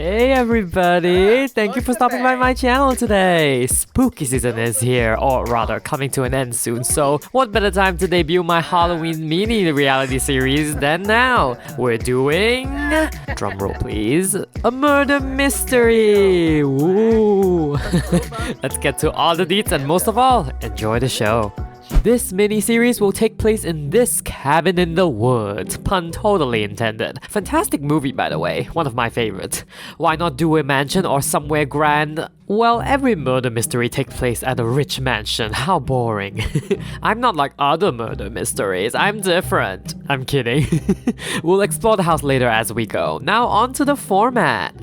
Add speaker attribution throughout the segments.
Speaker 1: Hey everybody! Thank you for stopping by my channel today! Spooky season is here, or rather coming to an end soon, so what better time to debut my Halloween mini reality series than now? We're doing... drumroll please... a murder mystery! Ooh! Let's get to all the deets and most of all, enjoy the show! This mini-series will take place in this cabin in the woods. Pun totally intended. Fantastic movie, by the way. One of my favorites. Why not do a mansion or somewhere grand? Well, every murder mystery takes place at a rich mansion. How boring. I'm not like other murder mysteries. I'm different. I'm kidding. We'll explore the house later as we go. Now on to the format.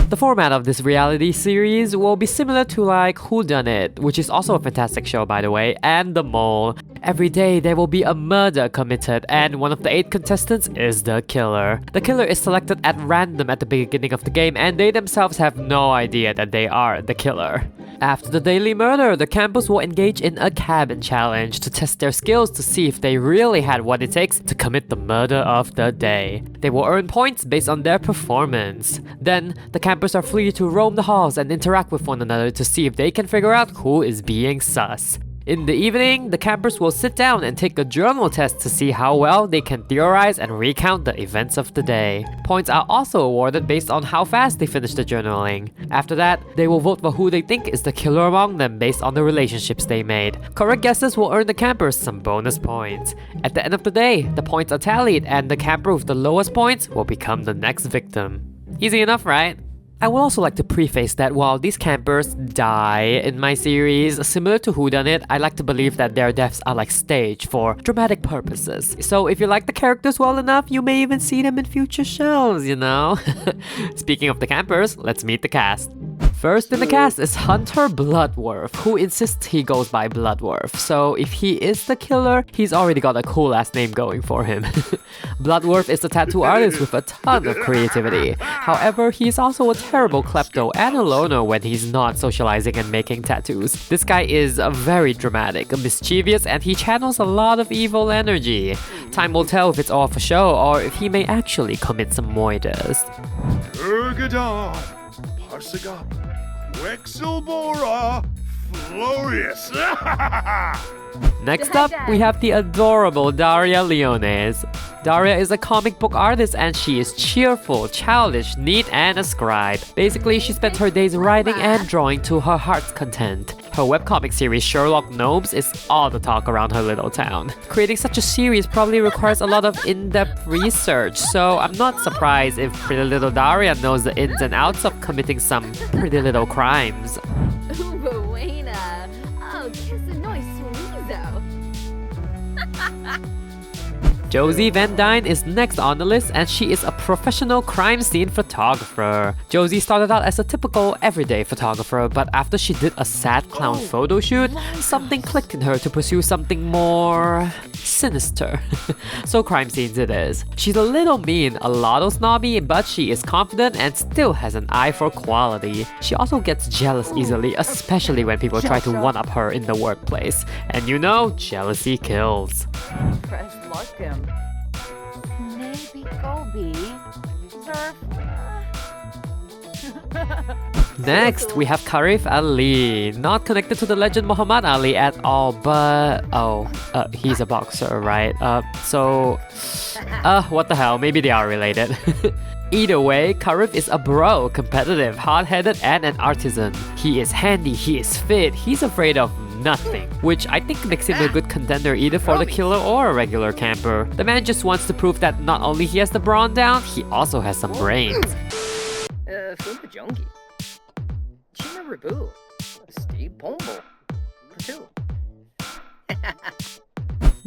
Speaker 1: The format of this reality series will be similar to like WhoDunnit, which is also a fantastic show by the way, and The Mole. Every day there will be a murder committed and one of the 8 contestants is the killer. The killer is selected at random at the beginning of the game and they themselves have no idea that they are the killer. After the daily murder, the campers will engage in a cabin challenge to test their skills to see if they really had what it takes to commit the murder of the day. They will earn points based on their performance. Then, the campers are free to roam the halls and interact with one another to see if they can figure out who is being sus. In the evening, the campers will sit down and take a journal test to see how well they can theorize and recount the events of the day. Points are also awarded based on how fast they finish the journaling. After that, they will vote for who they think is the killer among them based on the relationships they made. Correct guesses will earn the campers some bonus points. At the end of the day, the points are tallied and the camper with the lowest points will become the next victim. Easy enough, right? I would also like to preface that while these campers die in my series, similar to WhoDunnit, I like to believe that their deaths are like staged for dramatic purposes. So if you like the characters well enough, you may even see them in future shows, you know? Speaking of the campers, let's meet the cast. First in the cast is Hunter Bloodworth, who insists he goes by Bloodworth. So if he is the killer, he's already got a cool last name going for him. Bloodworth is a tattoo artist with a ton of creativity. However, he's also a terrible klepto and a loner when he's not socializing and making tattoos. This guy is very dramatic, mischievous, and he channels a lot of evil energy. Time will tell if it's all for show or if he may actually commit some murders.
Speaker 2: Ergodon, Parsegop, Quexelbora, Florius.
Speaker 1: Next up, we have the adorable Daria Leones. Daria is a comic book artist and she is cheerful, childish, neat, and a scribe. Basically, she spends her days writing and drawing to her heart's content. Her webcomic series Sherlock Gnomes is all the talk around her little town. Creating such a series probably requires a lot of in-depth research, so I'm not surprised if Pretty Little Daria knows the ins and outs of committing some pretty little crimes.
Speaker 3: Buena. Oh, que es noise sorriso.
Speaker 1: Josie Van Dyne is next on the list and she is a professional crime scene photographer. Josie started out as a typical everyday photographer, but after she did a sad clown photo shoot, something clicked in her to pursue something more sinister. So crime scenes it is. She's a little mean, a little snobby, but she is confident and still has an eye for quality. She also gets jealous easily, especially when people try to one-up her in the workplace. And you know, jealousy kills.
Speaker 3: Fresh luck him. Maybe Kobe. Surf.
Speaker 1: Next, we have Karif Ali. Not connected to the legend Muhammad Ali at all, but... he's a boxer, right? What the hell, maybe they are related. Either way, Karif is a bro, competitive, hard-headed, and an artisan. He is handy, he is fit, he's afraid of nothing, which I think makes him a good contender either for the killer or a regular camper. The man just wants to prove that not only he has the brawn down, he also has some brains.
Speaker 4: Fupa Junkie. Chima Rabu. Steve Pombo. Two.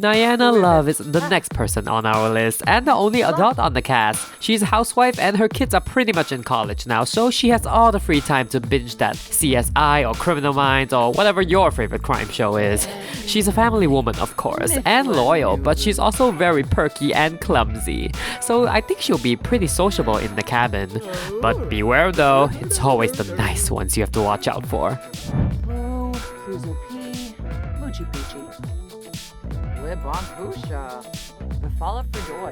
Speaker 1: Diana Love is the next person on our list and the only adult on the cast. She's a housewife and her kids are pretty much in college now, so she has all the free time to binge that CSI or Criminal Minds or whatever your favorite crime show is. She's a family woman, of course, and loyal, but she's also very perky and clumsy. So I think she'll be pretty sociable in the cabin. But beware though, it's always the nice ones you have to watch out for.
Speaker 3: Boo, Kuzupi, Muchi Puchi. Libon Pusha. fall up for joy.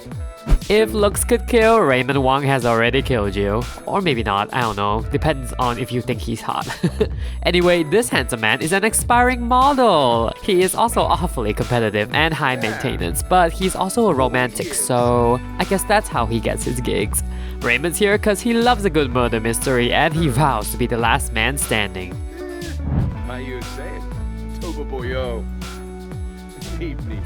Speaker 1: If looks could kill, Raymond Wong has already killed you. Or maybe not, I don't know. Depends on if you think he's hot. Anyway, this handsome man is an aspiring model. He is also awfully competitive and high maintenance, but he's also a romantic, so I guess that's how he gets his gigs. Raymond's here because he loves a good murder mystery and he vows to be the last man standing.
Speaker 2: How you say it? Toba boyo. Evening.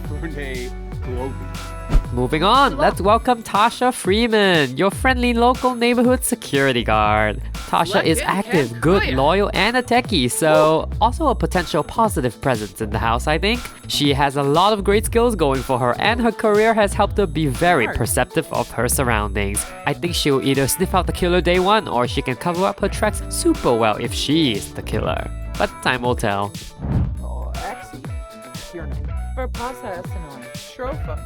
Speaker 2: Ferne Globy.
Speaker 1: Moving on, let's welcome Tasha Freeman, your friendly local neighborhood security guard. Tasha is active, good, loyal, and a techie, so also a potential positive presence in the house, I think. She has a lot of great skills going for her, and her career has helped her be very perceptive of her surroundings. I think she'll either sniff out the killer day one, or she can cover up her tracks super well if she's the killer. But time will tell.
Speaker 5: Oh, Axie. Kierna. Verpasa Esanon. Shrofa.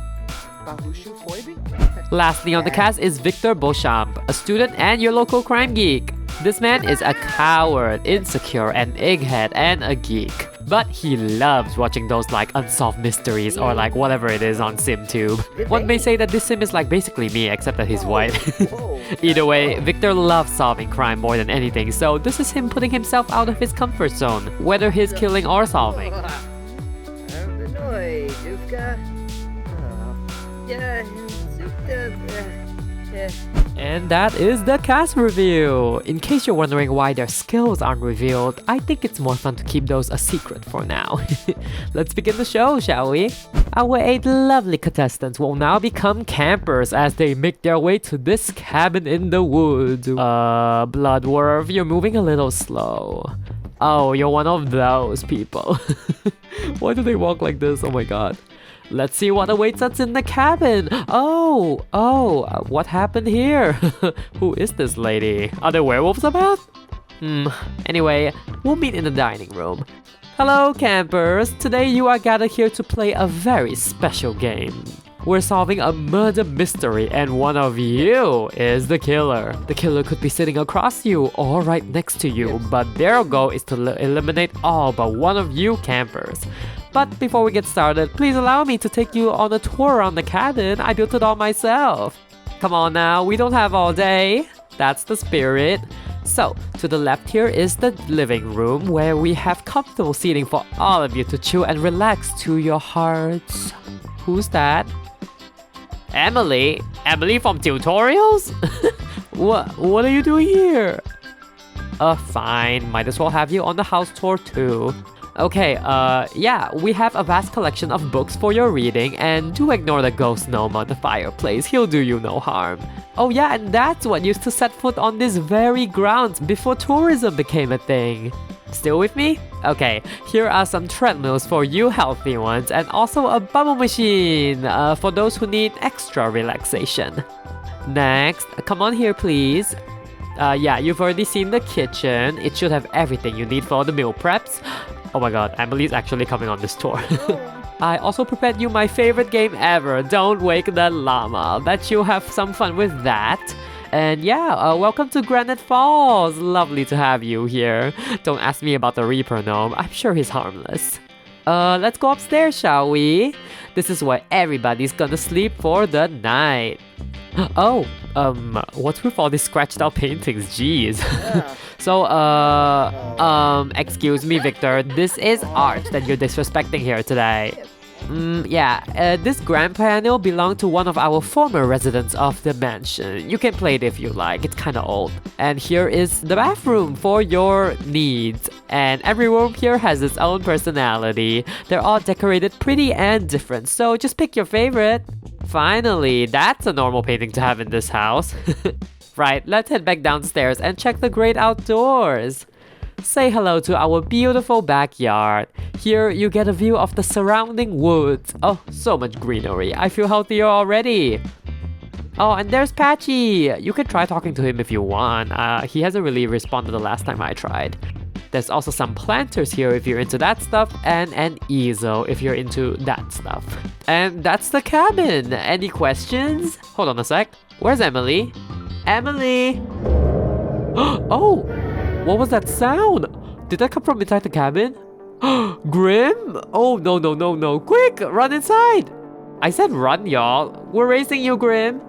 Speaker 5: Bahushu Foibi?
Speaker 1: Lastly on the cast is Victor Beauchamp, a student and your local crime geek. This man is a coward, insecure, an egghead, and a geek. But he loves watching those like unsolved mysteries or like whatever it is on SimTube. One may say that this sim is like basically me except that he's white. Either way, Victor loves solving crime more than anything, so this is him putting himself out of his comfort zone, whether he's killing or solving. And that is the cast review. In case you're wondering why their skills aren't revealed, I think it's more fun to keep those a secret for now. Let's begin the show, shall we? Our 8 lovely contestants will now become campers as they make their way to this cabin in the woods. Bloodworth, you're moving a little slow. Oh, you're one of those people. Why do they walk like this? Oh my god. Let's see what awaits us in the cabin. Oh, what happened here? Who is this lady? Are there werewolves about? Anyway, we'll meet in the dining room. Hello, campers. Today you are gathered here to play a very special game. We're solving a murder mystery and one of you is the killer. The killer could be sitting across you or right next to you, but their goal is to eliminate all but one of you campers. But before we get started, please allow me to take you on a tour around the cabin. I built it all myself. Come on now, we don't have all day. That's the spirit. So, to the left here is the living room where we have comfortable seating for all of you to chill and relax to your hearts. Who's that? Emily? Emily from tutorials? What are you doing here? Fine, might as well have you on the house tour too. Okay, yeah, we have a vast collection of books for your reading, and do ignore the ghost gnome on the fireplace, he'll do you no harm. Oh yeah, and that's what used to set foot on this very grounds before tourism became a thing. Still with me? Okay, here are some treadmills for you healthy ones, and also a bubble machine for those who need extra relaxation. Next, come on here please. Yeah, you've already seen the kitchen. It should have everything you need for the meal preps. Oh my god, Emily's actually coming on this tour. I also prepared you my favorite game ever, Don't Wake the Llama. Bet you'll have some fun with that. And yeah, welcome to Granite Falls. Lovely to have you here. Don't ask me about the Reaper gnome. I'm sure he's harmless. Let's go upstairs, shall we? This is where everybody's gonna sleep for the night. Oh, what's with all these scratched out paintings? Jeez. So, excuse me, Victor. This is art that you're disrespecting here today. Yeah, this grand piano belonged to one of our former residents of the mansion. You can play it if you like, it's kinda old. And here is the bathroom for your needs. And every room here has its own personality. They're all decorated pretty and different, so just pick your favorite. Finally, that's a normal painting to have in this house. Right, let's head back downstairs and check the great outdoors. Say hello to our beautiful backyard. Here you get a view of the surrounding woods. Oh, so much greenery. I feel healthier already. Oh, and there's Patchy. You can try talking to him if you want. He hasn't really responded the last time I tried. There's also some planters here if you're into that stuff, and an easel if you're into that stuff. And that's the cabin. Any questions? Hold on a sec. Where's Emily? Emily! Oh! What was that sound? Did that come from inside the cabin? Grim? Oh, no. Quick, run inside. I said run, y'all. We're racing you, Grim.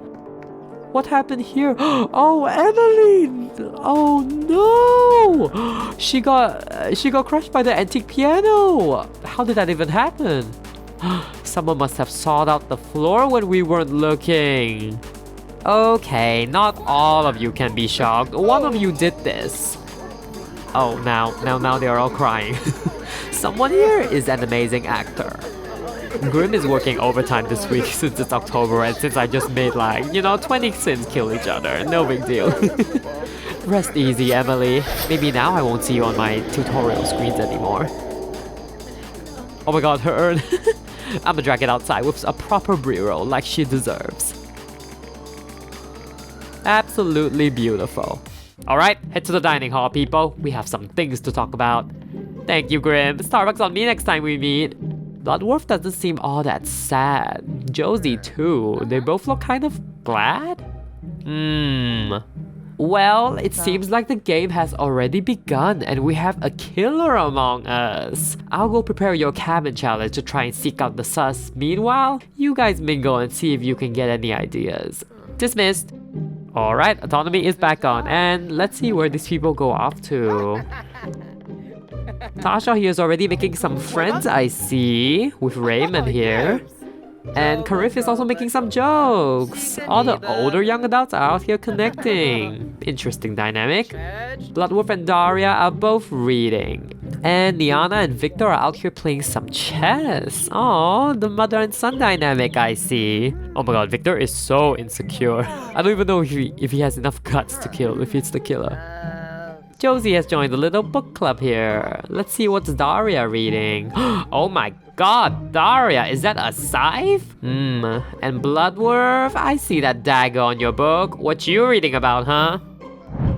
Speaker 1: What happened here? Oh, Emily! Oh no! She got crushed by the antique piano. How did that even happen? Someone must have sawed out the floor when we weren't looking. Okay, not all of you can be shocked. One of you did this. Oh, now they are all crying. Someone here is an amazing actor. Grim is working overtime this week since it's October and since I just made 20 sins kill each other. No big deal. Rest easy, Emily. Maybe now I won't see you on my tutorial screens anymore. Oh my god, her urn. I'ma drag it outside with a proper burial like she deserves. Absolutely beautiful. Alright, head to the dining hall, people. We have some things to talk about. Thank you, Grim. Starbucks on me next time we meet. Bloodworth doesn't seem all that sad. Josie too. They both look kind of glad? Well, it seems like the game has already begun and we have a killer among us. I'll go prepare your cabin challenge to try and seek out the sus. Meanwhile, you guys mingle and see if you can get any ideas. Dismissed. Alright, autonomy is back on and let's see where these people go off to. Tasha here is already making some friends, I see, with Raymond here. And Kaywireee is also making some jokes. All the older young adults are out here connecting. Interesting dynamic. Bloodworth and Daria are both reading. And Niana and Victor are out here playing some chess. Oh, the mother and son dynamic, I see. Oh my god, Victor is so insecure. I don't even know if he has enough guts to kill, if he's the killer. Josie has joined the little book club here. Let's see what's Daria reading. Oh my god, Daria, is that a scythe? And Bloodworth, I see that dagger on your book. What you reading about, huh?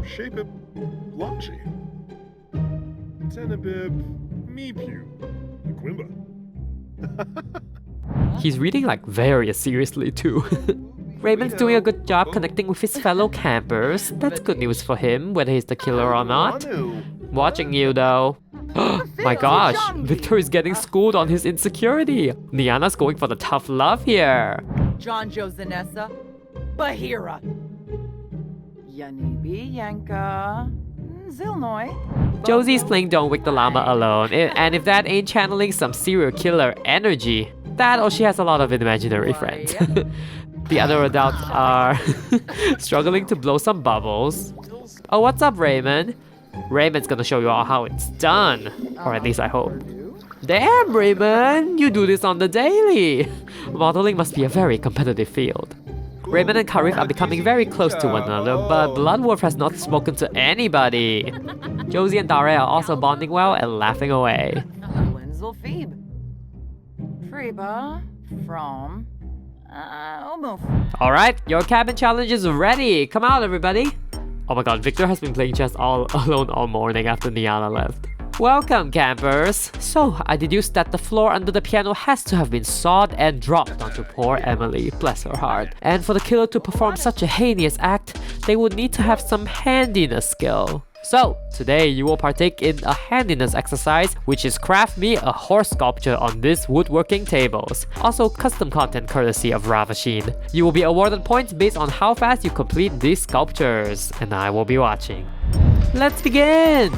Speaker 2: Shape it Blotchy. Tenebib Meepew. Quimba.
Speaker 1: He's reading very seriously too. Raymond's doing a good job connecting with his fellow campers. That's good news for him, whether he's the killer or not. Watching you though. My gosh, Victor is getting schooled on his insecurity. Niana's going for the tough love here.
Speaker 5: John Joe Zanessa. Bahira. Yanibi Yanka. Zilnoy.
Speaker 1: Josie's playing Don't Wake the Llama alone, and if that ain't channeling some serial killer energy, that or she has a lot of imaginary friends. The other adults are struggling to blow some bubbles. Oh, what's up, Raymond? Raymond's gonna show you all how it's done. Or at least I hope. Damn, Raymond! You do this on the daily! Modeling must be a very competitive field. Raymond and Kaywireee are becoming very close to one another, but Bloodworth has not spoken to anybody. Josie and Daria are also bonding well and laughing away.
Speaker 5: Wenzel Phoebe. Freba. From.
Speaker 1: Alright, your cabin challenge is ready. Come out, everybody. Oh my god, Victor has been playing chess all alone all morning after Niana left. Welcome, campers. So, I deduced that the floor under the piano has to have been sawed and dropped onto poor Emily, bless her heart. And for the killer to perform such a heinous act, they would need to have some handiness skill. So, today you will partake in a handiness exercise, which is craft me a horse sculpture on this woodworking tables. Also custom content courtesy of Ravasheen. You will be awarded points based on how fast you complete these sculptures, and I will be watching. Let's begin!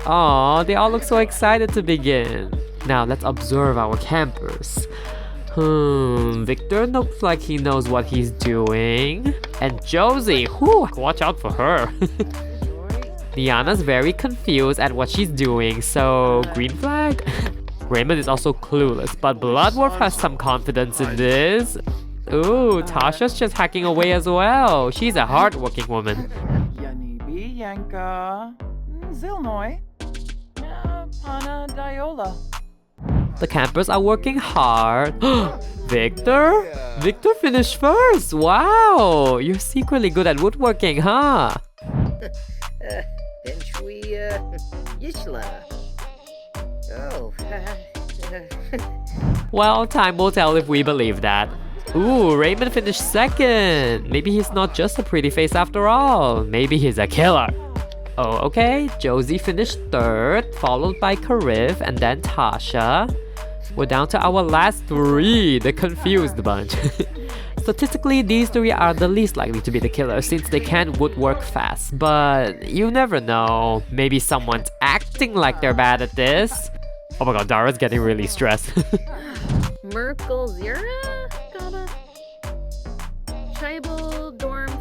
Speaker 1: Aww, they all look so excited to begin. Now let's observe our campers. Victor looks like he knows what he's doing. And Josie, whew, watch out for her. Niana's very confused at what she's doing, so green flag? Raymond is also clueless, but Bloodworth has some confidence in this. Ooh, Tasha's just hacking away as well. She's a hard-working woman.
Speaker 5: Yanibi Yanka. Zilnoy. Pana Diola.
Speaker 1: The campers are working hard. Victor? Victor finished first! Wow! You're secretly good at woodworking, huh?
Speaker 4: Benchui, Yishla. Oh,
Speaker 1: Well, time will tell if we believe that. Ooh, Raymond finished second. Maybe he's not just a pretty face after all. Maybe he's a killer. Oh, okay. Josie finished third, followed by Kaywireee and then Tasha. We're down to our last 3, the confused bunch. Statistically, these 3 are the least likely to be the killer since they can woodwork fast, but you never know. Maybe someone's acting like they're bad at this. Oh my god, Dara's getting really stressed.
Speaker 3: Merkel Zira? Gotta. Scheibel, Dorf.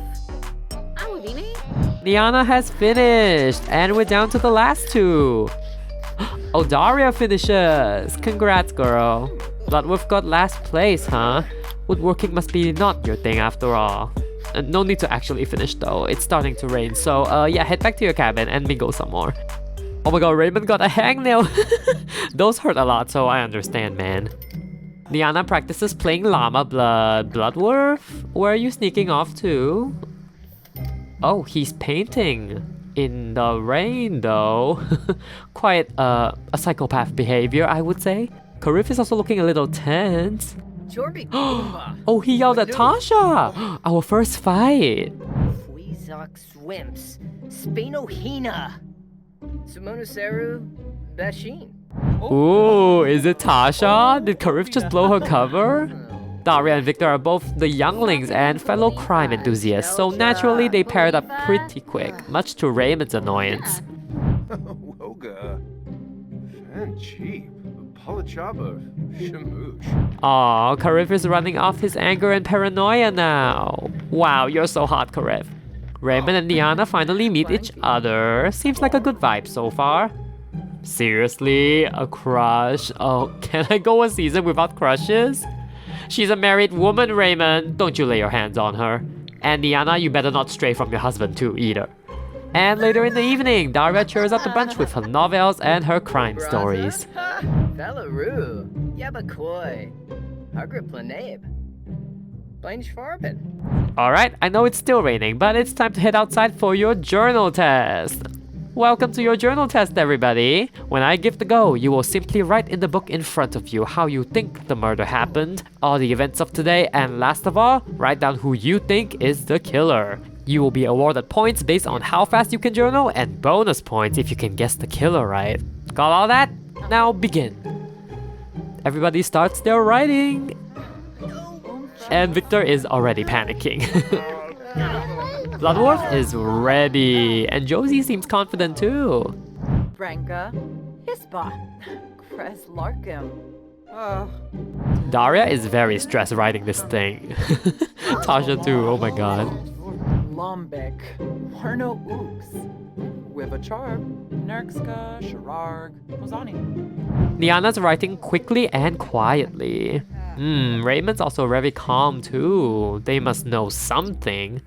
Speaker 3: Awavine?
Speaker 1: Liana has finished, and we're down to the last 2. Oh, Daria finishes! Congrats, girl. Bloodwolf got last place, huh? Woodworking must be not your thing after all. No need to actually finish though, it's starting to rain, so yeah, head back to your cabin and mingle some more. Oh my god, Raymond got a hangnail! Those hurt a lot, so I understand, man. Liana practices playing Llama Bloodwolf? Where are you sneaking off to? Oh, he's painting. In the rain though. Quite a psychopath behavior, I would say. Kaywireee is also looking a little tense.
Speaker 4: Jorby.
Speaker 1: Oh, he yelled at Tasha! Our first fight!
Speaker 4: Fuizok Swimps. Spinohina. Simonoseru Ravasheen.
Speaker 1: Ooh, is it Tasha? Did Kaywireee just blow her cover? Daria and Victor are both the younglings and fellow crime enthusiasts, so naturally they paired up pretty quick, much to Raymond's annoyance.
Speaker 2: Woga. Fan cheap. Palachaba. Shamoosh.
Speaker 1: Aw, Kaywireee is running off his anger and paranoia now. Wow, you're so hot, Kaywireee. Raymond and Liana finally meet each other. Seems like a good vibe so far. Seriously? A crush? Oh, can I go a season without crushes? She's a married woman, Raymond. Don't you lay your hands on her. And Liana, you better not stray from your husband too, either. And later in the evening, Daria cheers up the bunch with her novels and her crime stories.
Speaker 4: Belarus. Yabakoi. Hagrid Planabe. Blaine Schwarben.
Speaker 1: Alright, I know it's still raining, but it's time to head outside for your journal test. Welcome to your journal test, everybody. When I give the go, you will simply write in the book in front of you how you think the murder happened, all the events of today, and last of all, write down who you think is the killer. You will be awarded points based on how fast you can journal and bonus points if you can guess the killer right. Got all that? Now begin. Everybody starts their writing. And Victor is already panicking. Bloodwolf is ready, and Josie seems confident too.
Speaker 5: Branka. Hispa. Kres Larkim.
Speaker 1: Daria is very stressed writing this thing. Tasha too, oh my god.
Speaker 5: Lombek. Warno Ooks. Wivachar. Nerkska. Shararg. Mozani.
Speaker 1: Liana's writing quickly and quietly. Raymond's also very calm too. They must know something.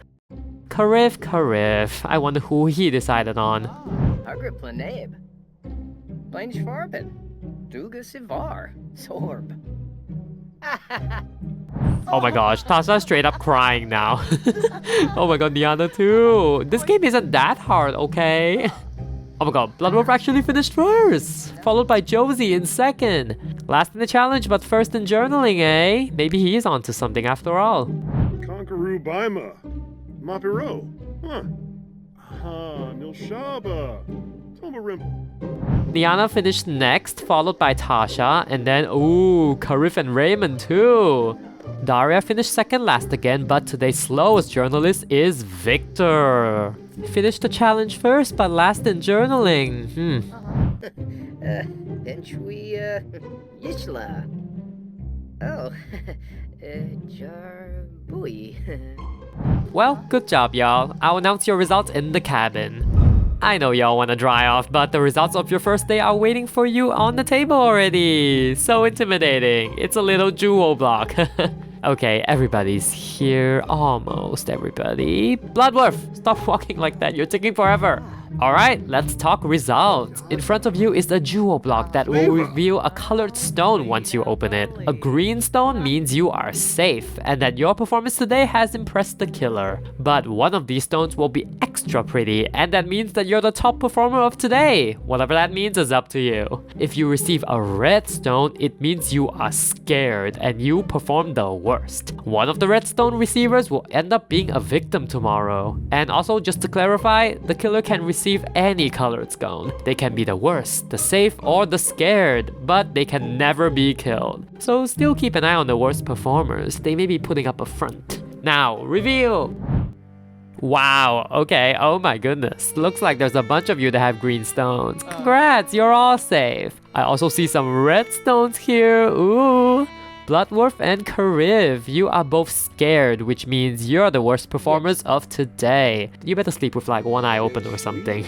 Speaker 1: Kaywireee. I wonder who he decided on.
Speaker 4: Hagrid Planabe. Blaine Schwarben. Duga Sivar. Sorb.
Speaker 1: Oh my gosh, Tasha's straight up crying now. Oh my god, Liana too. This game isn't that hard, okay? Oh my god, Bloodwolf actually finished first, followed by Josie in second. Last in the challenge, but first in journaling, eh? Maybe he is onto something after all.
Speaker 2: Conqueroo Baima. Mapiro. Huh. Ha. Nilshaba. Tomarimple.
Speaker 1: Liana finished next, followed by Tasha, and then, ooh, Kaywireee and Raymond too. Daria finished second last again, but today's slowest journalist is Victor. Finished the challenge first, but last in journaling.
Speaker 4: Benchui Yishla. Oh. Jarbui.
Speaker 1: Well, good job, y'all. I'll announce your results in the cabin. I know y'all wanna dry off, but the results of your first day are waiting for you on the table already. So intimidating. It's a little jewel block. Okay, everybody's here. Almost everybody. Bloodwolf, stop walking like that. You're taking forever. Alright, let's talk results. In front of you is a jewel block that will reveal a colored stone once you open it. A green stone means you are safe and that your performance today has impressed the killer. But one of these stones will be extra pretty, and that means that you're the top performer of today. Whatever that means is up to you. If you receive a red stone, it means you are scared and you perform the worst. One of the red stone receivers will end up being a victim tomorrow. And also, just to clarify, the killer can receive receive any colored scone. They can be the worst, the safe, or the scared, but they can never be killed. So still keep an eye on the worst performers. They may be putting up a front. Now, reveal! Wow, okay, oh my goodness. Looks like there's a bunch of you that have green stones. Congrats, you're all safe. I also see some red stones here, ooh. Bloodworth and Kaywireee, you are both scared, which means you're the worst performers of today. You better sleep with like one eye open or something.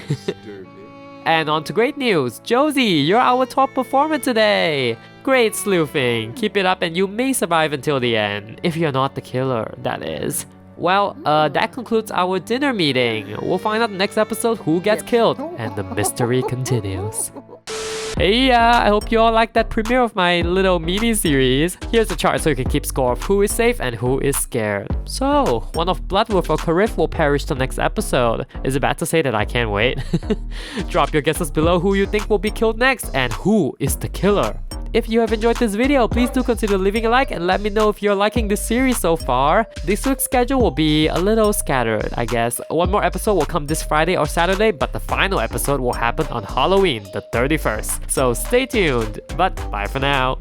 Speaker 1: And on to great news, Josie, you're our top performer today. Great sleuthing, keep it up and you may survive until the end, if you're not the killer, that is. Well, that concludes our dinner meeting. We'll find out next episode who gets killed, and the mystery continues. Hey, I hope you all liked that premiere of my little mini-series. Here's a chart so you can keep score of who is safe and who is scared. So, one of Bloodworth or Kaywireee will perish till next episode. Is it bad to say that I can't wait? Drop your guesses below who you think will be killed next and who is the killer. If you have enjoyed this video, please do consider leaving a like and let me know if you're liking this series so far. This week's schedule will be a little scattered, I guess. One more episode will come this Friday or Saturday, but the final episode will happen on Halloween, the 31st. So stay tuned, but bye for now.